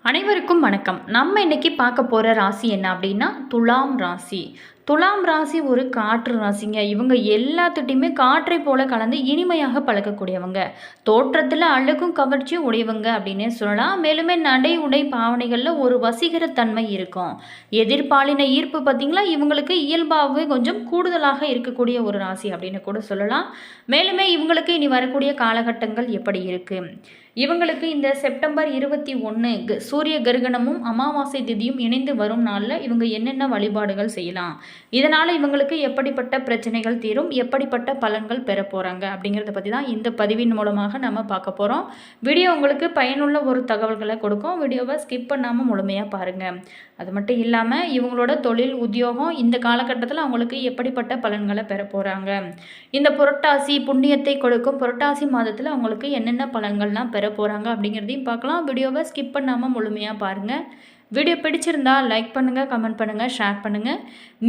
அனைவருக்கும் வணக்கம். நம்ம இன்னைக்கு பார்க்க போற ராசி என்ன அப்படின்னா, துலாம் ராசி. துலாம் ராசி ஒரு காற்று ராசிங்க. இவங்க எல்லாத்துட்டையுமே காற்றை போல கலந்து இனிமையாக பழக்கக்கூடியவங்க. தோற்றத்தில் அழகும் கவர்ச்சியும் உடையவங்க அப்படின்னே சொல்லலாம். மேலுமே நடை உடை பாவனைகளில் ஒரு வசீகரத்தன்மை இருக்கும். எதிர்பாலின ஈர்ப்பு பார்த்தீங்களா, இவங்களுக்கு இயல்பாகவே கொஞ்சம் கூடுதலாக இருக்கக்கூடிய ஒரு ராசி அப்படின்னு கூட சொல்லலாம். மேலுமே இவங்களுக்கு இனி வரக்கூடிய காலகட்டங்கள் எப்படி இருக்கு, இவங்களுக்கு இந்த செப்டம்பர் 21 சூரிய கிரகணமும் அமாவாசை திதியும் இணைந்து வரும் நாளில் இவங்க என்னென்ன வழிபாடுகள் செய்யலாம், இதனால் இவங்களுக்கு எப்படிப்பட்ட பிரச்சனைகள் தீரும், எப்படிப்பட்ட பலன்கள் பெற போகிறாங்க அப்படிங்கிறத பற்றி தான் இந்த பதிவின் மூலமாக நம்ம பார்க்க போகிறோம். வீடியோ உங்களுக்கு பயனுள்ள ஒரு தகவல்களை கொடுக்கும். வீடியோவை ஸ்கிப் பண்ணாமல் முழுமையாக பாருங்கள். அது மட்டும் இல்லாமல் இவங்களோட தொழில் உத்தியோகம் இந்த காலகட்டத்தில் அவங்களுக்கு எப்படிப்பட்ட பலன்களை பெற போகிறாங்க, இந்த புரட்டாசி புண்ணியத்தை கொடுக்கும் புரட்டாசி மாதத்தில் அவங்களுக்கு என்னென்ன பலன்கள்லாம் பெற போகிறாங்க அப்படிங்கிறதையும் பார்க்கலாம். வீடியோவை ஸ்கிப் பண்ணாமல் முழுமையாக பாருங்கள். வீடியோ பிடிச்சிருந்தா லைக் பண்ணுங்கள், கமெண்ட் பண்ணுங்கள், ஷேர் பண்ணுங்கள்.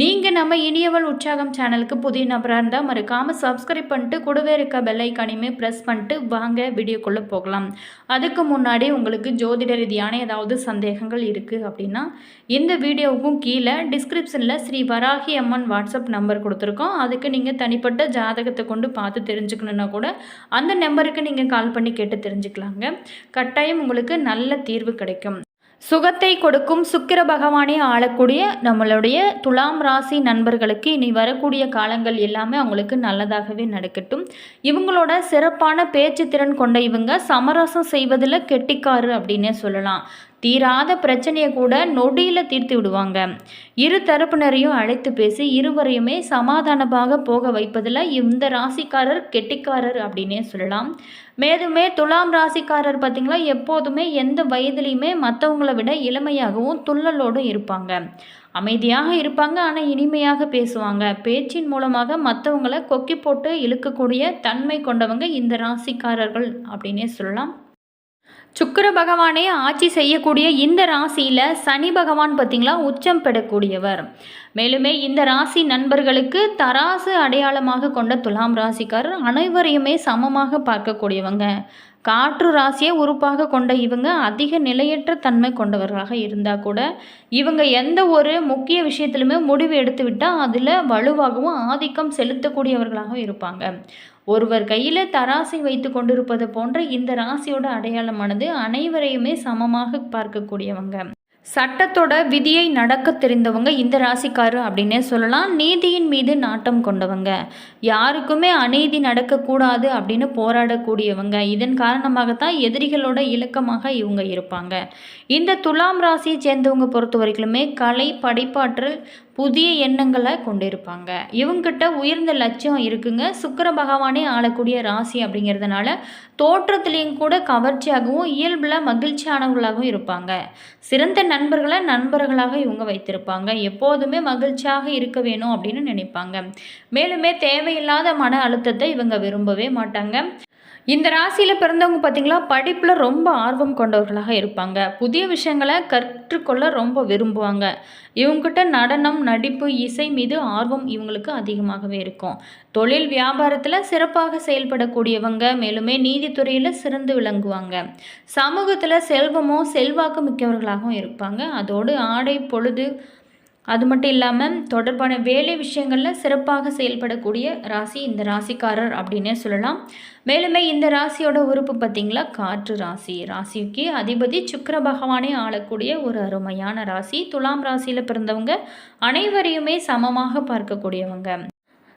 நீங்கள் நம்ம இனியவள் உற்சாகம் சேனலுக்கு புதிய நபராக இருந்தால் மறக்காமல் சப்ஸ்கிரைப் பண்ணிட்டு கூடவே இருக்க பெல் ஐக்கானையுமே ப்ரெஸ் பண்ணிட்டு வாங்க வீடியோக்குள்ளே போகலாம். அதுக்கு முன்னாடி உங்களுக்கு ஜோதிட ரீதியான ஏதாவது சந்தேகங்கள் இருக்குது அப்படின்னா இந்த வீடியோவுக்கும் கீழே டிஸ்கிரிப்ஷனில் ஸ்ரீ வராகி அம்மன் வாட்ஸ்அப் நம்பர் கொடுத்துருக்கோம். அதுக்கு நீங்கள் தனிப்பட்ட ஜாதகத்தை கொண்டு பார்த்து தெரிஞ்சுக்கணுன்னா கூட அந்த நம்பருக்கு நீங்கள் கால் பண்ணி கேட்டு தெரிஞ்சுக்கலாங்க. கட்டாயம் உங்களுக்கு நல்ல தீர்வு கிடைக்கும். சுகத்தை கொடுக்கும் சுக்கிர பகவானே ஆளக்கூடிய நம்மளுடைய துலாம் ராசி நண்பர்களுக்கு இனி வரக்கூடிய காலங்கள் எல்லாமே அவங்களுக்கு நல்லதாகவே நடக்கட்டும். இவங்களோட சிறப்பான பேச்சு திறன் கொண்ட இவங்க சமரசம் செய்வதில் கெட்டிக்காரு அப்படின்னே சொல்லலாம். தீராத பிரச்சனையை கூட நொடியில் தீர்த்து விடுவாங்க. இரு தரப்பினரையும் அழைத்து பேசி இருவரையுமே சமாதானமாக போக வைப்பதில் இந்த ராசிக்காரர் கெட்டிக்காரர் அப்படின்னே சொல்லலாம். மேலுமே துலாம் ராசிக்காரர் பார்த்திங்களா, எப்போதுமே எந்த வயதுலையுமே மற்றவங்கள விட இளமையாகவும் துள்ளலோடும் இருப்பாங்க. அமைதியாக இருப்பாங்க, ஆனால் இனிமையாக பேசுவாங்க. பேச்சின் மூலமாக மற்றவங்களை கொக்கி போட்டு இழுக்கக்கூடிய தன்மை கொண்டவங்க இந்த ராசிக்காரர்கள் அப்படின்னே சொல்லலாம். சுக்கிர பகவானே ஆட்சி செய்யக்கூடிய இந்த ராசியில் சனி பகவான் பார்த்திங்களா உச்சம் பெறக்கூடியவர். மேலுமே இந்த ராசி நண்பர்களுக்கு தராசு அடையாளமாக கொண்ட துலாம் ராசிக்காரர் அனைவரையுமே சமமாக பார்க்கக்கூடியவங்க. காற்று ராசியை உறுப்பாக கொண்ட இவங்க அதிக நிலையற்ற தன்மை கொண்டவர்களாக இருந்தால் கூட இவங்க எந்த ஒரு முக்கிய விஷயத்திலுமே முடிவு எடுத்து விட்டால் அதில் வலுவாகவும் ஆதிக்கம் செலுத்தக்கூடியவர்களாகவும் இருப்பாங்க. ஒருவர் கையில் தராசை வைத்து கொண்டிருப்பது போன்ற இந்த ராசியோட அடையாளமானது அனைவரையுமே சமமாக பார்க்கக்கூடியவங்க. சட்டத்தோட விதியை நடக்க தெரிந்தவங்க இந்த ராசிக்காரர் அப்படின்னே சொல்லலாம். நீதியின் மீது நாட்டம் கொண்டவங்க, யாருக்குமே அநீதி நடக்கக்கூடாது அப்படின்னு போராடக்கூடியவங்க. இதன் காரணமாகத்தான் எதிரிகளோட இலக்கமாக இவங்க இருப்பாங்க. இந்த துலாம் ராசியை சேர்ந்தவங்க பொறுத்த வரைக்குமே கலை படைப்பாற்றல் புதிய எண்ணங்களை கொண்டிருப்பாங்க. இவங்கிட்ட உயர்ந்த லட்சியம் இருக்குங்க. சுக்கிர பகவானே ஆளக்கூடிய ராசி அப்படிங்கிறதுனால தோற்றத்திலையும் கூட கவர்ச்சியாகவும் இயல்பில் மகிழ்ச்சியானவர்களாகவும் இருப்பாங்க. சிறந்த நண்பர்களை நண்பர்களாக இவங்க வைத்திருப்பாங்க. எப்போதுமே மகிழ்ச்சியாக இருக்க வேணும் அப்படின்னு நினைப்பாங்க. மேலுமே தேவையில்லாத மன அழுத்தத்தை இவங்க விரும்பவே மாட்டாங்க. இந்த ராசியில் பிறந்தவங்க பார்த்திங்களா, படிப்பில் ரொம்ப ஆர்வம் கொண்டவர்களாக இருப்பாங்க. புதிய விஷயங்களை கற்றுக்கொள்ள ரொம்ப விரும்புவாங்க. இவங்ககிட்ட நடனம் நடிப்பு இசை மீது ஆர்வம் இவங்களுக்கு அதிகமாகவே இருக்கும். தொழில் வியாபாரத்தில் சிறப்பாக செயல்படக்கூடியவங்க. மேலுமே நீதித்துறையில் சிறந்து விளங்குவாங்க. சமூகத்தில் செல்வமோ செல்வாக்கு மிக்கவர்களாகவும் இருப்பாங்க. அதோடு ஆடை பொழுது அது மட்டும் இல்லாமல் தொடர்பான வேலை விஷயங்களில் சிறப்பாக செயல்படக்கூடிய ராசி இந்த ராசிக்காரர் அப்படின்னே சொல்லலாம். மேலுமே இந்த ராசியோட உறுப்பு பார்த்திங்களா காற்று ராசி. ராசிக்கு அதிபதி சுக்கிர பகவானே ஆளக்கூடிய ஒரு அருமையான ராசி. துலாம் ராசியில் பிறந்தவங்க அனைவரையுமே சமமாக பார்க்கக்கூடியவங்க.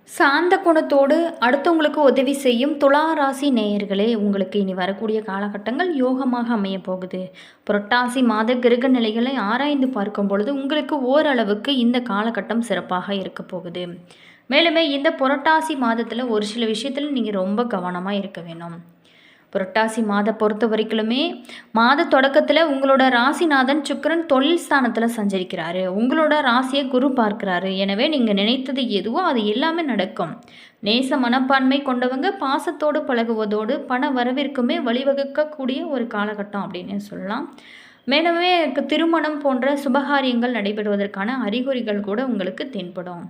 சாந்த குணத்தோடு அடுத்தவங்களுக்கு உதவி செய்யும் துலா ராசி நேயர்களே, உங்களுக்கு இனி வரக்கூடிய காலகட்டங்கள் யோகமாக அமைய போகுது. புரட்டாசி மாத கிரக நிலைகளை ஆராய்ந்து பார்க்கும் பொழுது உங்களுக்கு ஓரளவுக்கு இந்த காலகட்டம் சிறப்பாக இருக்க போகுது. மேலுமே இந்த புரட்டாசி மாதத்தில் ஒரு சில விஷயத்தில் நீங்கள் ரொம்ப கவனமாக இருக்க வேணும். புரட்டாசி மாத பொறுத்த வரைக்குமே மாத தொடக்கத்தில் உங்களோட ராசிநாதன் சுக்கிரன் தொழில் ஸ்தானத்தில் சஞ்சரிக்கிறாரு. உங்களோட ராசியை குரு பார்க்கிறாரு. எனவே நீங்கள் நினைத்தது எதுவோ அது எல்லாமே நடக்கும். நேச மனப்பான்மை கொண்டவங்க பாசத்தோடு பழகுவதோடு பண வரவிற்குமே வழிவகுக்கக்கூடிய ஒரு காலகட்டம் அப்படின்னு சொல்லலாம். மேலுமே திருமணம் போன்ற சுபகாரியங்கள் நடைபெறுவதற்கான அறிகுறிகள் கூட உங்களுக்கு தென்படும்.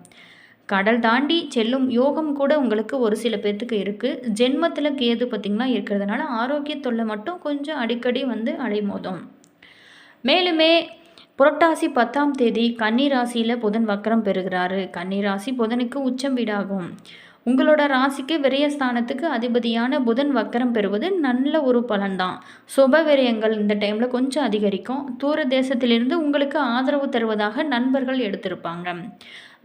கடல் தாண்டி செல்லும் யோகம் கூட உங்களுக்கு ஒரு சில பேர்த்துக்கு இருக்குது. ஜென்மத்தில் கேது பார்த்திங்கன்னா இருக்கிறதுனால ஆரோக்கிய தொல்லை மட்டும் கொஞ்சம் அடிக்கடி வந்து அலைமோதும். மேலுமே புரட்டாசி 10ஆம் தேதி கன்னி ராசியில் புதன் வக்கரம் பெறுகிறாரு. கன்னி ராசி புதனுக்கு உச்சம் வீடாகும். உங்களோட ராசிக்கு விரயஸ்தானத்துக்கு அதிபதியான புதன் வக்கரம் பெறுவது நல்ல ஒரு பலன்தான். சுப விரயங்கள் இந்த டைமில் கொஞ்சம் அதிகரிக்கும். தூர தேசத்திலிருந்து உங்களுக்கு ஆதரவு தருவதாக நண்பர்கள் எடுத்திருப்பாங்க.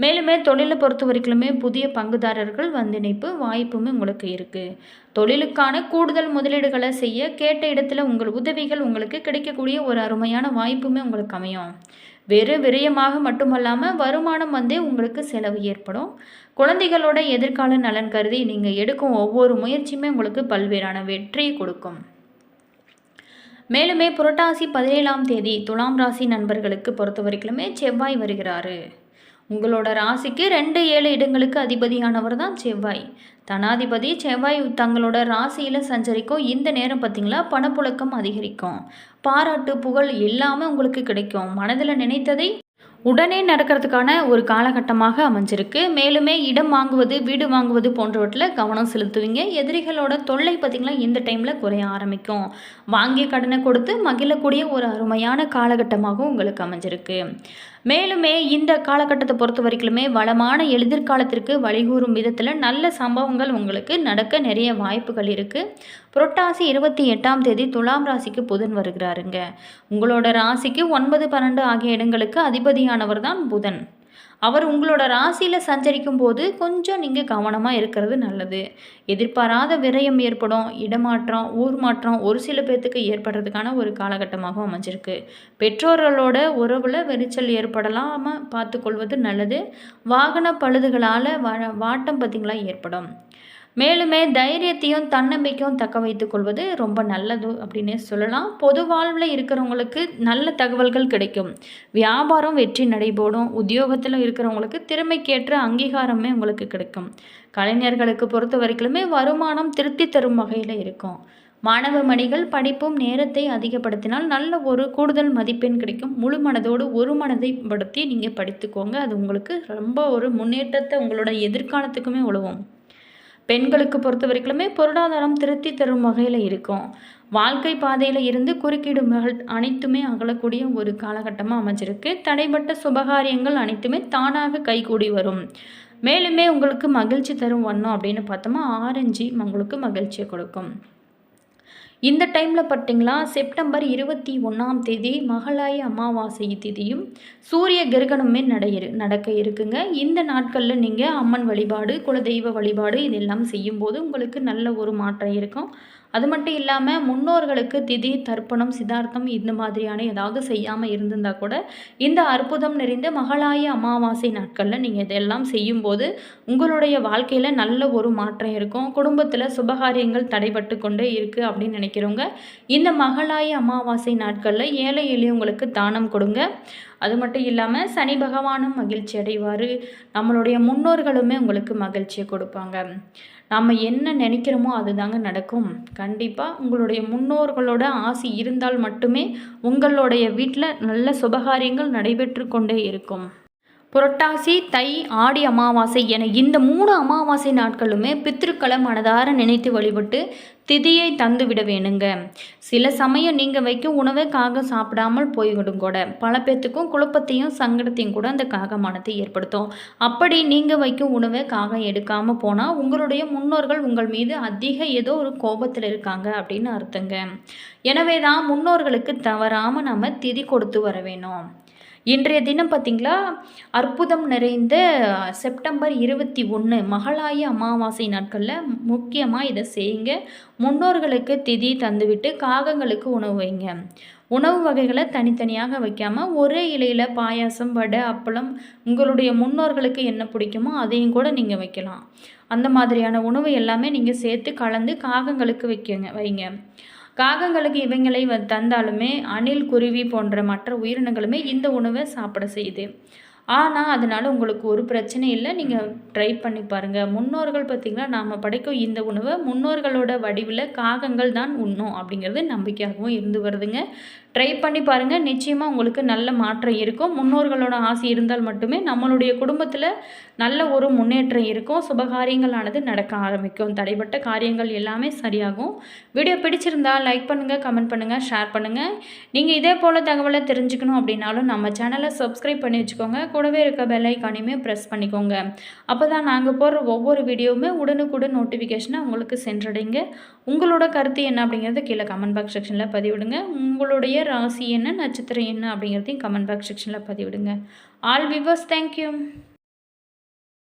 மேலுமே தொழிலை பொறுத்த வரைக்குமே புதிய பங்குதாரர்கள் வந்திணைப்பு வாய்ப்புமே உங்களுக்கு இருக்குது. தொழிலுக்கான கூடுதல் முதலீடுகளை செய்ய கேட்ட இடத்துல உங்கள் உதவிகள் உங்களுக்கு கிடைக்கக்கூடிய ஒரு அருமையான வாய்ப்புமே உங்களுக்கு அமையும். வெறும் விரயமாக மட்டுமல்லாமல் வருமானம் வந்தே உங்களுக்கு செலவு ஏற்படும். குழந்தைகளோட எதிர்கால நலன் கருதி நீங்கள் எடுக்கும் ஒவ்வொரு முயற்சியுமே உங்களுக்கு பல்வேறான வெற்றியை கொடுக்கும். மேலுமே புரட்டாசி 17ஆம் தேதி துலாம் ராசி நண்பர்களுக்கு பொறுத்த வரைக்குமே செவ்வாய் வருகிறாரு. உங்களோட ராசிக்கு 2, 7 இடங்களுக்கு அதிபதியானவர் தான் செவ்வாய். தனாதிபதி செவ்வாய் தங்களோட ராசியில் சஞ்சரிக்கும் இந்த நேரம் பார்த்திங்களா பணப்புழக்கம் அதிகரிக்கும். பாராட்டு புகழ் எல்லாமே உங்களுக்கு கிடைக்கும். மனதில் நினைத்ததை உடனே நடக்கிறதுக்கான ஒரு காலகட்டமாக அமைஞ்சிருக்கு. மேலுமே இடம் வாங்குவது வீடு வாங்குவது போன்றவற்றில் கவனம் செலுத்துவீங்க. எதிரிகளோட தொல்லை பார்த்திங்களா இந்த டைமில் குறைய ஆரம்பிக்கும். வாங்கிய கடனை கொடுத்து மகிழக்கூடிய ஒரு அருமையான காலகட்டமாகவும் உங்களுக்கு அமைஞ்சிருக்கு. மேலுமே இந்த காலகட்டத்தை பொறுத்த வரைக்குமே வளமான எதிர்காலத்திற்கு வழிகூறும் விதத்தில் நல்ல சம்பவங்கள் உங்களுக்கு நடக்க நிறைய வாய்ப்புகள் இருக்குது. புரட்டாசி 28ஆம் தேதி துலாம் ராசிக்கு புதன் வருகிறாருங்க. உங்களோட ராசிக்கு 9, 12 ஆகிய இடங்களுக்கு அதிபதியானவர் தான் புதன். அவர் உங்களோட ராசியில் சஞ்சரிக்கும் போது கொஞ்சம் நீங்கள் கவனமாக இருக்கிறது நல்லது. எதிர்பாராத விரயம் ஏற்படும். இடமாற்றம் ஊர் மாற்றம் ஒரு சில பேர்த்துக்கு ஏற்படுறதுக்கான ஒரு காலகட்டமாகவும் அமைஞ்சிருக்கு. பெற்றோர்களோட உறவில் வெறிச்சல் ஏற்படலாமல் பார்த்துக்கொள்வது நல்லது. வாகன பழுதுகளால் வாட்டம் பார்த்திங்களா ஏற்படும். மேலுமே தைரியத்தையும் தன்னம்பிக்கையும் தக்க வைத்து கொள்வது ரொம்ப நல்லது அப்படின்னே சொல்லலாம். பொது வாழ்வில் இருக்கிறவங்களுக்கு நல்ல தகவல்கள் கிடைக்கும். வியாபாரம் வெற்றி நடைபோடும். உத்தியோகத்தில் இருக்கிறவங்களுக்கு திறமைக்கேற்ற அங்கீகாரமே உங்களுக்கு கிடைக்கும். கலைஞர்களுக்கு பொறுத்த வரைக்குமே வருமானம் திருப்தி தரும் வகையில் இருக்கும். மாணவ மணிகள் படிப்பும் நேரத்தை அதிகப்படுத்தினால் நல்ல ஒரு கூடுதல் மதிப்பெண் கிடைக்கும். முழு மனதோடு ஒரு மனதை படுத்தி நீங்கள் படித்துக்கோங்க. அது உங்களுக்கு ரொம்ப ஒரு முன்னேற்றத்தை உங்களோட எதிர்காலத்துக்குமே உதவும். பெண்களுக்கு பொறுத்த வரைக்குமே பொருளாதாரம் திருப்தி தரும் வகையில் இருக்கும். வாழ்க்கை பாதையில் இருந்து குறுக்கீடுகள் அனைத்துமே அகலக்கூடிய ஒரு காலகட்டமாக அமைஞ்சிருக்கு. தடைப்பட்ட சுபகாரியங்கள் அனைத்துமே தானாக கைகூடி வரும். மேலுமே உங்களுக்கு மகிழ்ச்சி தரும் வண்ணம் அப்படின்னு பார்த்தோமா ஆரஞ்சு உங்களுக்கு மகிழ்ச்சியை கொடுக்கும். இந்த டைமில் பார்த்தீங்களா செப்டம்பர் 21ஆம் தேதி மகாலய அமாவாசை திதியும் சூரிய கிரகணமே நடக்க இருக்குங்க. இந்த நாட்களில் நீங்கள் அம்மன் வழிபாடு குலதெய்வ வழிபாடு இதெல்லாம் செய்யும்போது உங்களுக்கு நல்ல ஒரு மாற்றம் இருக்கும். அது மட்டும் இல்லாமல் முன்னோர்களுக்கு திதி தர்ப்பணம் சித்தார்த்தம் இந்த மாதிரியான ஏதாவது செய்யாமல் இருந்திருந்தால் கூட இந்த அற்புதம் நிறைந்த மகாலய அமாவாசை நாட்களில் நீங்கள் இதெல்லாம் செய்யும்போது உங்களுடைய வாழ்க்கையில் நல்ல ஒரு மாற்றம் இருக்கும். குடும்பத்தில் சுபகாரியங்கள் தடைபட்டு கொண்டே இருக்குது அப்படின்னு நினைக்கிறவங்க இந்த மகாலய அமாவாசை நாட்களில் ஏழை எளியவங்களுக்கு தானம் கொடுங்க. அது மட்டும் இல்லாமல் சனி பகவானும் மகிழ்ச்சி அடைவார். நம்மளுடைய முன்னோர்களுமே உங்களுக்கு மகிழ்ச்சியை கொடுப்பாங்க. நம்ம என்ன நினைக்கிறோமோ அதுதாங்க நடக்கும். கண்டிப்பாக உங்களுடைய முன்னோர்களோட ஆசி இருந்தால் மட்டுமே உங்களுடைய வீட்டில் நல்ல சுபகாரியங்கள் நடைபெற்று கொண்டே இருக்கும். புரட்டாசி தை ஆடி அமாவாசை என இந்த 3 அமாவாசை நாட்களுமே பித்ருக்களை மனதார நினைத்து வழிபட்டு திதியை தந்து விட வேணுங்க. சில சமயம் நீங்கள் வைக்கும் உணவை காகம் சாப்பிடாமல் போய்விடும் கூட. பல பேர்த்துக்கும் குழப்பத்தையும் சங்கடத்தையும் கூட அந்த காகமானத்தை ஏற்படுத்தும். அப்படி நீங்கள் வைக்கும் உணவை காகம் எடுக்காமல் போனால் உங்களுடைய முன்னோர்கள் உங்கள் மீது அதிக ஏதோ ஒரு கோபத்தில் இருக்காங்க அப்படின்னு அர்த்தங்க. எனவே தான் முன்னோர்களுக்கு தவறாமல் நம்ம திதி கொடுத்து வர வேணும். இன்றைய தினம் பார்த்திங்களா அற்புதம் நிறைந்த செப்டம்பர் 21 மகாலய அமாவாசை நாட்களில் முக்கியமாக இதை செய்யுங்க. முன்னோர்களுக்கு திதி தந்துவிட்டு காகங்களுக்கு உணவு வைங்க. உணவு வகைகளை தனித்தனியாக வைக்காமல் ஒரே இலையில் பாயாசம் வடை அப்பளம் உங்களுடைய முன்னோர்களுக்கு என்ன பிடிக்குமோ அதையும் கூட நீங்கள் வைக்கலாம். அந்த மாதிரியான உணவு எல்லாமே நீங்கள் சேர்த்து கலந்து காகங்களுக்கு வைங்க. காகங்களுக்கு இவைங்களை தந்தாலுமே அணில் குருவி போன்ற மற்ற உயிரினங்களுமே இந்த உணவை சாப்பிட செய்யுது. ஆனால் அதனால் உங்களுக்கு ஒரு பிரச்சனை இல்லை. நீங்கள் ட்ரை பண்ணி பாருங்கள். முன்னோர்கள் பார்த்திங்கன்னா நாம் படைக்கும் இந்த உணவை முன்னோர்களோட வடிவில் காகங்கள் தான் உண்ணும் அப்படிங்கிறது நம்பிக்கையாகவும் இருந்து வருதுங்க. ட்ரை பண்ணி பாருங்கள். நிச்சயமாக உங்களுக்கு நல்ல மாற்றம் இருக்கும். முன்னோர்களோட ஆசி இருந்தால் மட்டுமே நம்மளுடைய குடும்பத்தில் நல்ல ஒரு முன்னேற்றம் இருக்கும். சுபகாரியங்களானது நடக்க ஆரம்பிக்கும். தடைப்பட்ட காரியங்கள் எல்லாமே சரியாகும். வீடியோ பிடிச்சிருந்தால் லைக் பண்ணுங்கள், கமெண்ட் பண்ணுங்கள், ஷேர் பண்ணுங்கள். நீங்கள் இதே போல் தகவலை தெரிஞ்சுக்கணும் அப்படின்னாலும் நம்ம சேனலை சப்ஸ்கிரைப் பண்ணி வச்சுக்கோங்க. கூடவே இருக்க பெல் ஐக்கானையுமே ப்ரெஸ் பண்ணிக்கோங்க. அப்போ தான் நாங்கள் போடுற ஒவ்வொரு வீடியோவுமே உடனுக்குடன் நோட்டிஃபிகேஷனை உங்களுக்கு சென்றடைங்க. உங்களோட கருத்து என்ன அப்படிங்கிறத கீழே கமெண்ட் பாக்ஸ் செக்ஷனில் பதிவிடுங்க. உங்களுடைய ராசி என்ன, நட்சத்திரம் என்ன அப்படிங்கிறதையும் கமெண்ட் பாக்ஸ் செக்ஷனில் பதிவிடுங்க. All viewers, thank you.